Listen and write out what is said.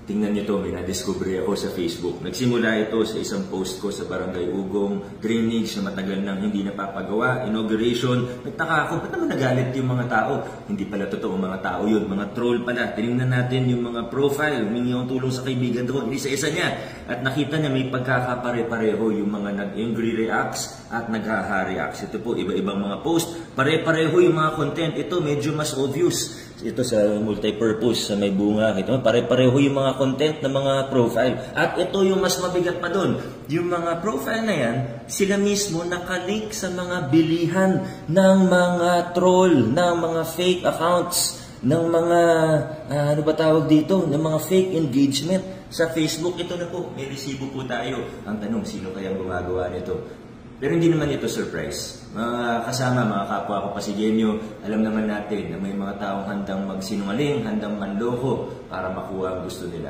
Tingnan nyo to, may na-discovery ako sa Facebook. Nagsimula ito sa isang post ko sa Barangay Ugong, drainage na matagal nang hindi napapagawa, inauguration. Nagtaka ako, ba't naman nagalit yung mga tao? Hindi pala totoo mga tao yun, mga troll pala. Tinignan natin yung mga profile, humingi ang tulong sa kaibigan doon, isa-isa niya. At nakita niya may pagkakapare-pareho yung mga nag-angry reacts at naghaha-reacts. Ito po, iba-ibang mga post. Pare-pareho yung mga content. Ito medyo mas obvious. Ito sa multi-purpose, sa may bunga. Ito, pare-pareho yung mga content ng mga profile. At ito yung mas mabigat pa doon. Yung mga profile na yan, sila mismo nakalink sa mga bilihan ng mga troll, ng mga fake accounts, ng mga, ano ba tawag dito, ng mga fake engagement. Sa Facebook, ito na po, may resibo po tayo. Ang tanong, sino kayang gumagawa nito? Pero hindi naman ito surprise. Mga kasama, mga kapwa ko Pasigenyo, alam naman natin na may mga taong handang magsinungaling, handang manloko para makuha ang gusto nila.